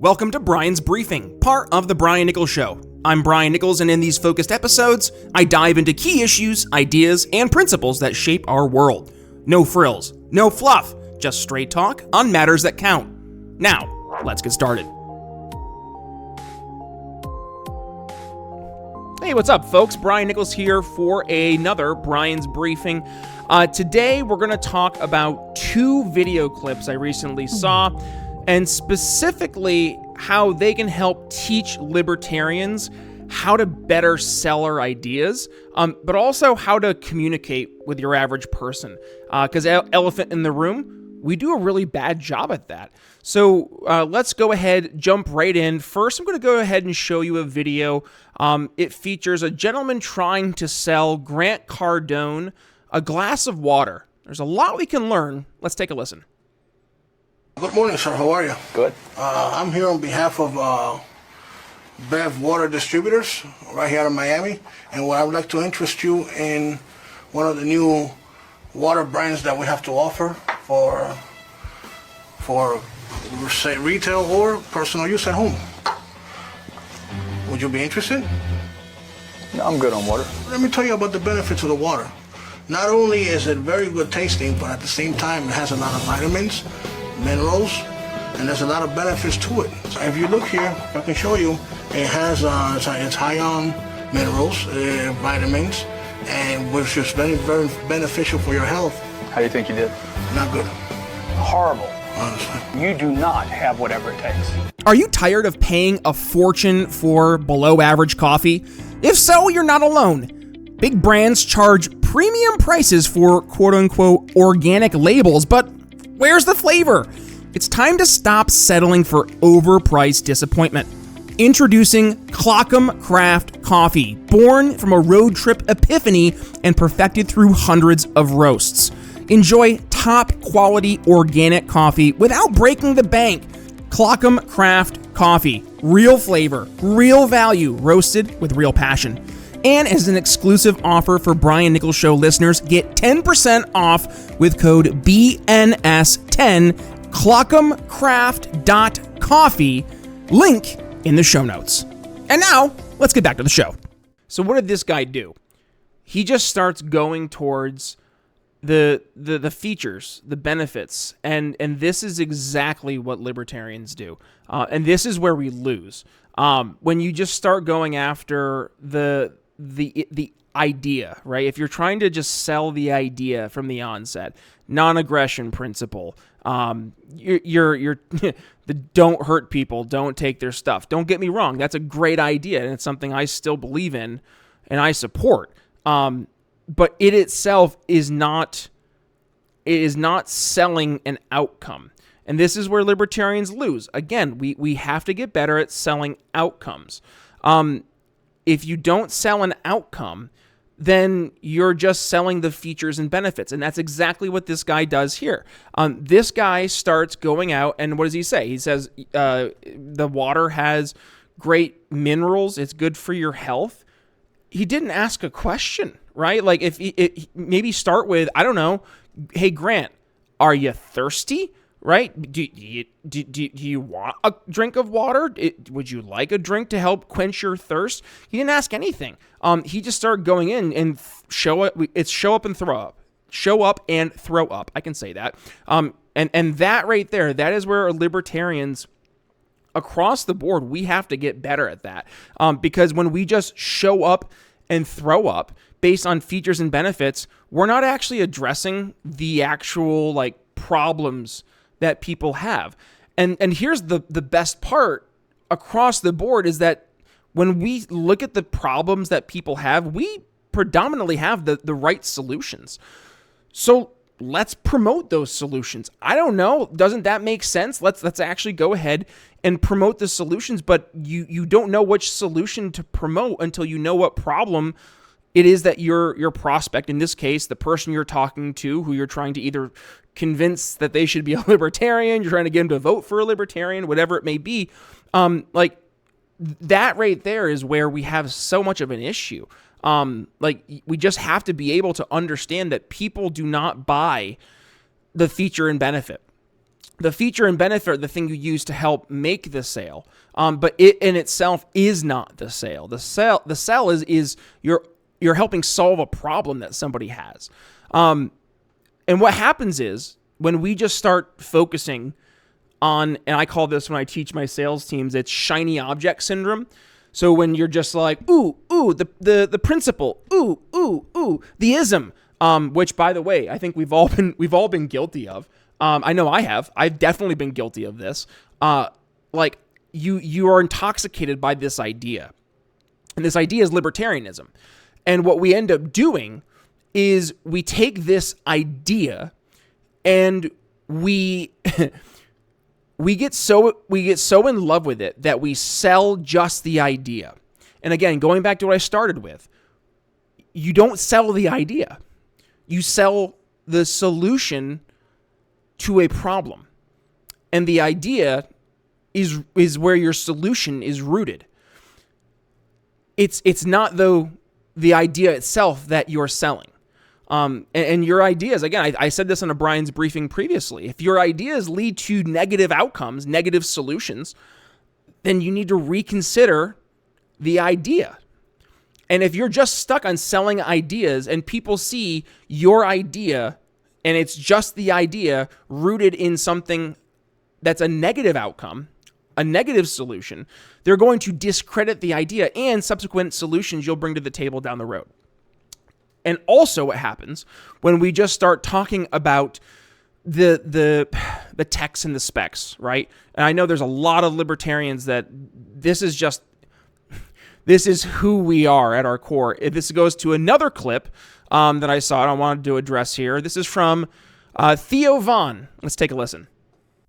Welcome to Brian's Briefing, part of the Brian Nichols Show. I'm Brian Nichols, and in these focused episodes, I dive into key issues, ideas, and principles that shape our world. No frills, no fluff, just straight talk on matters that count. Now, let's get started. Hey, what's up, folks? Brian Nichols here for another Brian's Briefing. Today, we're going to talk about two video clips I recently saw, and specifically how they can help teach libertarians how to better sell our ideas, but also how to communicate with your average person. Because elephant in the room, we do a really bad job at that. So let's go ahead, jump right in. First, I'm going to go ahead and show you a video. It features a gentleman trying to sell Grant Cardone a glass of water. There's a lot we can learn. Let's take a listen. Good morning, sir. How are you? Good. I'm here on behalf of Bev Water Distributors right here in Miami, and I would like to interest you in one of the new water brands that we have to offer for say retail or personal use at home. Would you be interested? No, I'm good on water. Let me tell you about the benefits of the water. Not only is it very good tasting, but at the same time it has a lot of vitamins, minerals, and there's a lot of benefits to it. So if you look here, I can show you, it has it's high on minerals, vitamins, and which is very, very beneficial for your health. How do you think you did? Not good, Horrible. honestly. You do not have whatever it takes. Are you tired of paying a fortune for below average coffee? If so, you're not alone. Big brands charge premium prices for quote-unquote organic labels, but where's the flavor? It's time to stop settling for overpriced disappointment. Introducing Clockum Craft Coffee, born from a road trip epiphany and perfected through hundreds of roasts. Enjoy top quality organic coffee without breaking the bank. Clockum Craft Coffee, real flavor, real value, roasted with real passion. And as an exclusive offer for Brian Nichols Show listeners, get 10% off with code BNS10, clockumcraft.coffee, link in the show notes. And now, let's get back to the show. So what did this guy do? He just starts going towards the features, the benefits, and this is exactly what libertarians do. And this is where we lose. When you just start going after the idea, right? If you're trying to just sell the idea from the onset, non-aggression principle, you're the don't hurt people, don't take their stuff. Don't get me wrong, that's a great idea, and it's something I still believe in and I support. But it itself is not selling an outcome. And this is where libertarians lose. Again, we have to get better at selling outcomes. If you don't sell an outcome, then you're just selling the features and benefits. And that's exactly what this guy does here. This guy starts going out, and what does he say? He says the water has great minerals. It's good for your health. He didn't ask a question, right? Like if maybe start with, I don't know, hey, Grant, are you thirsty? Right? Do you want a drink of water? Would you like a drink to help quench your thirst? He didn't ask anything. He just started going in and show up and throw up. Show up and throw up. I can say that. And that right there, that is where libertarians across the board, we have to get better at that. Because when we just show up and throw up based on features and benefits, we're not actually addressing the actual problems that people have. And here's the best part across the board is that when we look at the problems that people have, we predominantly have the right solutions. So let's promote those solutions. I don't know. Doesn't that make sense? Let's actually go ahead and promote the solutions, but you don't know which solution to promote until you know what problem it is that your prospect, in this case, the person you're talking to, who you're trying to either convince that they should be a libertarian, you're trying to get them to vote for a libertarian, whatever it may be, that right there is where we have so much of an issue. We just have to be able to understand that people do not buy the feature and benefit. the feature and benefit are the thing you use to help make the sale. But it in itself is not the sale. The sell is you're helping solve a problem that somebody has. And what happens is when we just start focusing on, and I call this when I teach my sales teams, it's shiny object syndrome. So when you're just like, the principle, the ism, which by the way, I think we've all been guilty of. I know I have. I've definitely been guilty of this. Like you are intoxicated by this idea, and this idea is libertarianism. And what we end up doing is we take this idea and we get so in love with it that we sell just the idea. And again, going back to what I started with, you don't sell the idea. You sell the solution to a problem. And the idea is where your solution is rooted. It's not though the idea itself that you're selling. And your ideas, again, I said this on a Brian's briefing previously, if your ideas lead to negative outcomes, negative solutions, then you need to reconsider the idea. And if you're just stuck on selling ideas and people see your idea and it's just the idea rooted in something that's a negative outcome, a negative solution, they're going to discredit the idea and subsequent solutions you'll bring to the table down the road. And also what happens when we just start talking about the techs and the specs, right? And I know there's a lot of libertarians that this is who we are at our core. This goes to another clip that I saw and I wanted to address here. This is from Theo Vaughn. Let's take a listen.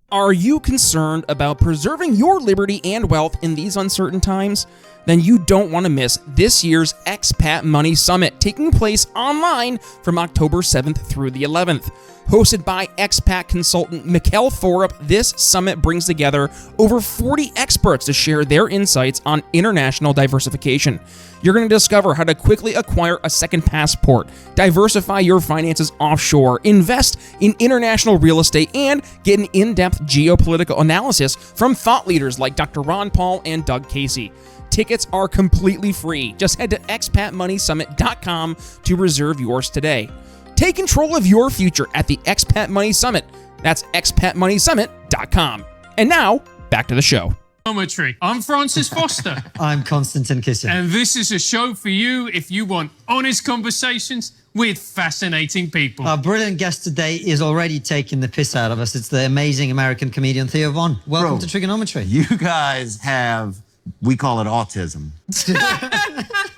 Are you concerned about preserving your liberty and wealth in these uncertain times? Then you don't want to miss this year's Expat Money Summit, taking place online from October 7th through the 11th. Hosted by expat consultant Mikkel Thorup, this summit brings together over 40 experts to share their insights on international diversification. You're going to discover how to quickly acquire a second passport, diversify your finances offshore, invest in international real estate, and get an in-depth geopolitical analysis from thought leaders like Dr. Ron Paul and Doug Casey. Tickets are completely free. Just head to expatmoneysummit.com to reserve yours today. Take control of your future at the Expat Money Summit. That's expatmoneysummit.com. And now, back to the show. Geometry. I'm Francis Foster. I'm Konstantin Kisin. And this is a show for you if you want honest conversations with fascinating people. Our brilliant guest today is already taking the piss out of us. It's the amazing American comedian Theo Vaughn. Welcome to Trigonometry. You guys have, we call it autism.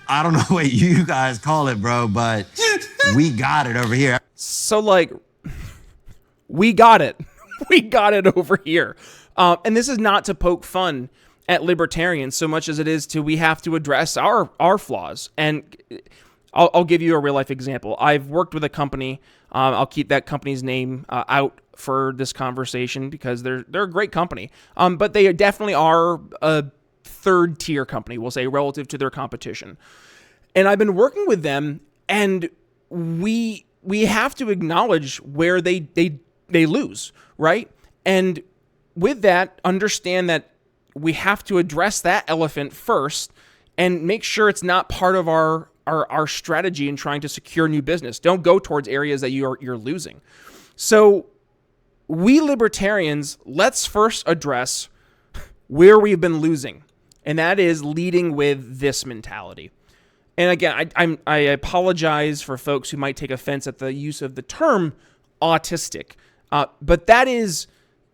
I don't know what you guys call it, bro, but we got it over here. So, like, we got it. We got it over here. And this is not to poke fun at libertarians so much as it is we have to address our flaws. And I'll give you a real life example. I've worked with a company. I'll keep that company's name out for this conversation because they're a great company. But they definitely are a third tier company, we'll say, relative to their competition. And I've been working with them, and we have to acknowledge where they lose, right? And with that, understand that we have to address that elephant first and make sure it's not part of our strategy in trying to secure new business. Don't go towards areas that you're losing. So we libertarians, let's first address where we've been losing. And that is leading with this mentality. And again, I apologize for folks who might take offense at the use of the term autistic. But that is,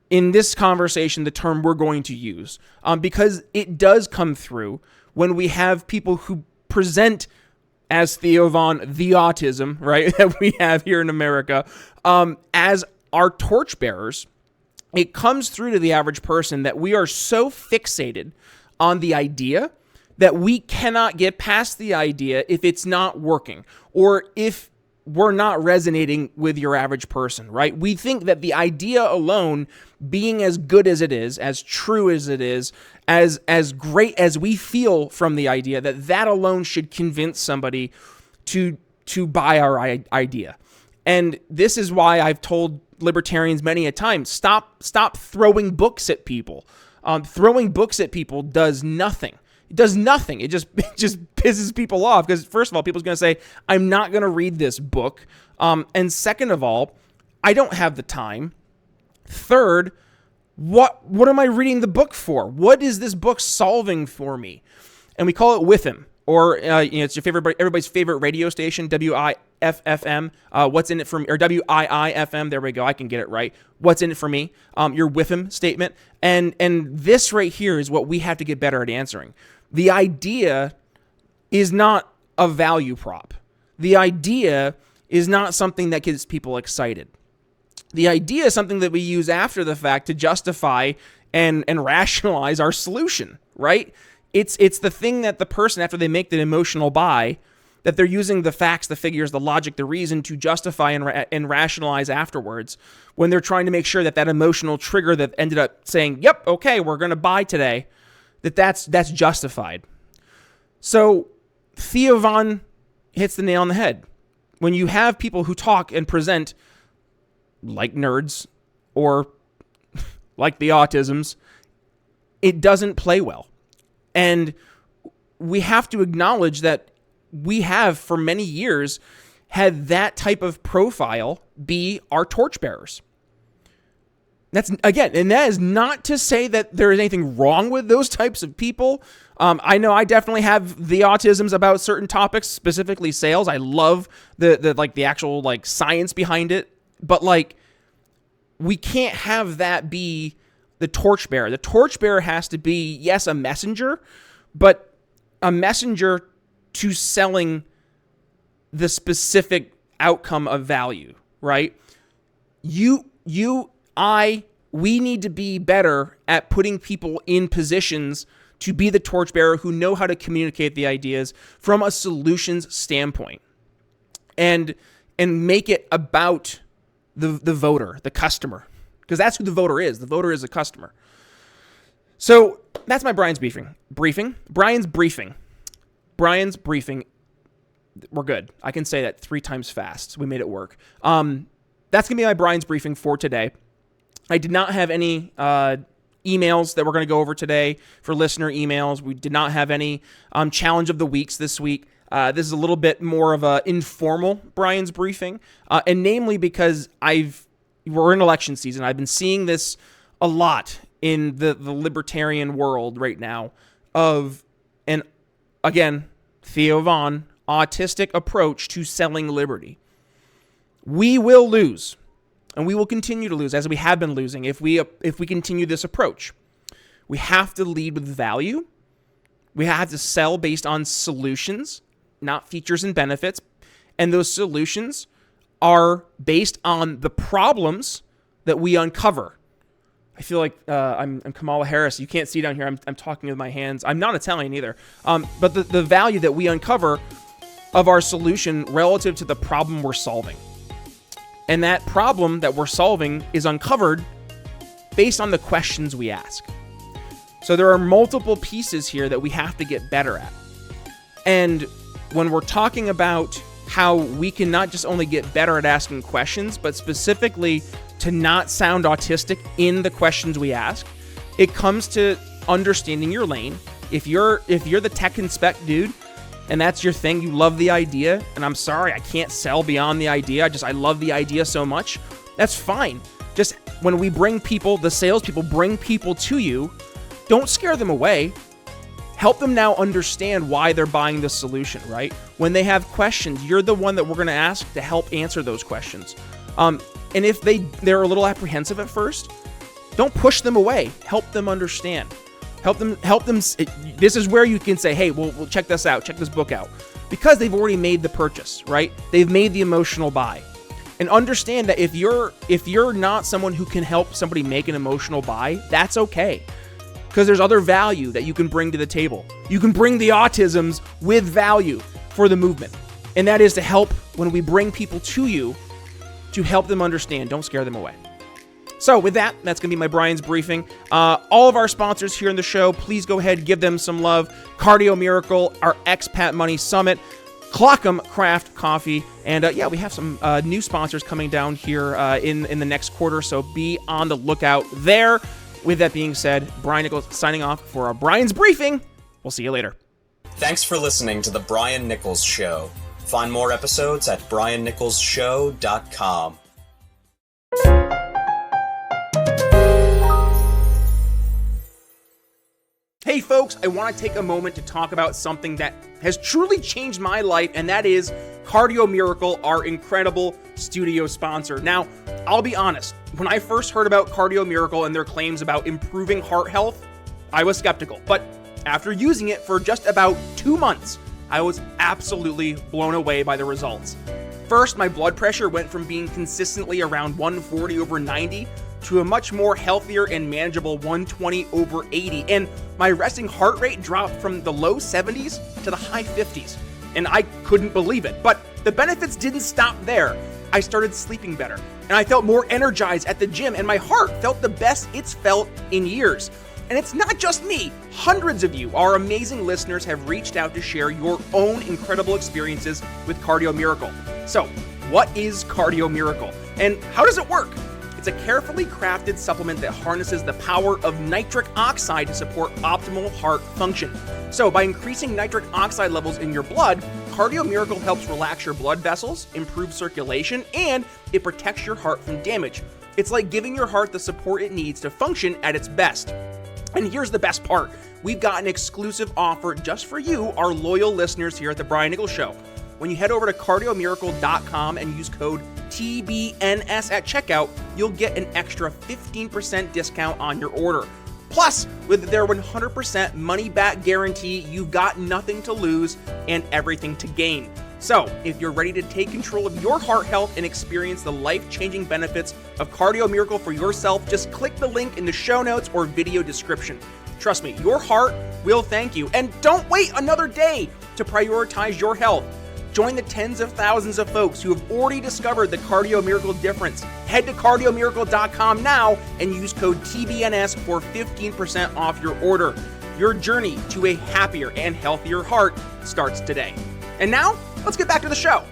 in this conversation, the term we're going to use. Because it does come through when we have people who present as Theo Vaughn, the autism, right, that we have here in America, as our torchbearers. It comes through to the average person that we are so fixated on the idea that we cannot get past the idea if it's not working or if we're not resonating with your average person, right? We think that the idea alone, being as good as it is, as true as it is, as great as we feel from the idea, that alone should convince somebody to buy our idea. And this is why I've told libertarians many a time, stop throwing books at people. Throwing books at people does nothing. It does nothing. It just pisses people off because, first of all, people's going to say, I'm not going to read this book. And second of all, I don't have the time. Third, what am I reading the book for? What is this book solving for me? And we call it With Him, or it's your favorite, everybody's favorite radio station, WIFFM. What's in it for me, or WIIFM? There we go. I can get it right. What's in it for me? Your With Him statement, and this right here is what we have to get better at answering. The idea is not a value prop. The idea is not something that gets people excited. The idea is something that we use after the fact to justify and rationalize our solution, right? It's the thing that the person, after they make the emotional buy, that they're using the facts, the figures, the logic, the reason to justify and rationalize afterwards when they're trying to make sure that emotional trigger that ended up saying, yep, okay, we're going to buy today, that's justified. So Theo Von hits the nail on the head. When you have people who talk and present like nerds or like the autisms, it doesn't play well. And we have to acknowledge that we have, for many years, had that type of profile be our torchbearers. That's, again, and that is not to say that there is anything wrong with those types of people. I know I definitely have the autisms about certain topics, specifically sales. I love the actual science behind it, but we can't have that be the torchbearer. The torchbearer has to be, yes, a messenger, but a messenger to selling the specific outcome of value, right? We need to be better at putting people in positions to be the torchbearer who know how to communicate the ideas from a solutions standpoint and make it about the voter, the customer, because that's who the voter is. The voter is a customer. So that's my Brian's briefing. Brian's briefing. We're good. I can say that 3 times fast. We made it work. That's going to be my Brian's briefing for today. I did not have any emails that we're going to go over today for listener emails. We did not have any challenge of the weeks this week. This is a little bit more of an informal Brian's briefing, and namely because we're in election season. I've been seeing this a lot in the libertarian world right now of, and again, Theo Von, autistic approach to selling liberty. We will lose, and we will continue to lose as we have been losing if we continue this approach. We have to lead with value. We have to sell based on solutions, not features and benefits. And those solutions are based on the problems that we uncover. I feel like I'm Kamala Harris. You can't see down here. I'm talking with my hands. I'm not Italian either. But the value that we uncover of our solution relative to the problem we're solving. And that problem that we're solving is uncovered based on the questions we ask. So there are multiple pieces here that we have to get better at. And when we're talking about how we can not just only get better at asking questions, but specifically to not sound autistic in the questions we ask, it comes to understanding your lane. If you're the tech inspect dude, and that's your thing, you love the idea, and I'm sorry, I can't sell beyond the idea, I love the idea so much, that's fine. Just when we bring people, the salespeople bring people to you, don't scare them away. Help them now understand why they're buying the solution, right? When they have questions, you're the one that we're going to ask to help answer those questions. And if they're a little apprehensive at first, don't push them away. Help them understand. Help them. This is where you can say, hey, we'll check this out. Check this book out. Because they've already made the purchase, right? They've made the emotional buy. And understand that if you're not someone who can help somebody make an emotional buy, that's okay. Because there's other value that you can bring to the table. You can bring the autisms with value for the movement. And that is to help when we bring people to you to help them understand. Don't scare them away. So with that, that's going to be my Brian's briefing. All of our sponsors here in the show, please go ahead, give them some love. Cardio Miracle, our Expat Money Summit. Clockham Craft Coffee. And yeah, we have some new sponsors coming down here in the next quarter, so be on the lookout there. With that being said, Brian Nichols signing off for Brian's Briefing. We'll see you later. Thanks for listening to The Brian Nichols Show. Find more episodes at briannicholsshow.com. Hey folks, I want to take a moment to talk about something that has truly changed my life, and that is Cardio Miracle, our incredible studio sponsor. Now, I'll be honest, when I first heard about Cardio Miracle and their claims about improving heart health, I was skeptical. But after using it for just about 2 months, I was absolutely blown away by the results. First, my blood pressure went from being consistently around 140/90 to a much more healthier and manageable 120/80, and my resting heart rate dropped from the low 70s to the high 50s, and I couldn't believe it. But the benefits didn't stop there. I started sleeping better, and I felt more energized at the gym, and my heart felt the best it's felt in years. And it's not just me. Hundreds of you, our amazing listeners, have reached out to share your own incredible experiences with Cardio Miracle. So, what is Cardio Miracle, and how does it work? It's a carefully crafted supplement that harnesses the power of nitric oxide to support optimal heart function. So by increasing nitric oxide levels in your blood, Cardio Miracle helps relax your blood vessels, improve circulation, and it protects your heart from damage. It's like giving your heart the support it needs to function at its best. And here's the best part. We've got an exclusive offer just for you, our loyal listeners here at The Brian Nichols Show. When you head over to cardiomiracle.com and use code TBNS at checkout, you'll get an extra 15% discount on your order. Plus, with their 100% money-back guarantee, you've got nothing to lose and everything to gain. So, if you're ready to take control of your heart health and experience the life-changing benefits of Cardio Miracle for yourself, just click the link in the show notes or video description. Trust me, your heart will thank you. And don't wait another day to prioritize your health. Join the tens of thousands of folks who have already discovered the Cardio Miracle difference. Head to cardiomiracle.com now and use code TBNS for 15% off your order. Your journey to a happier and healthier heart starts today. And now, let's get back to the show.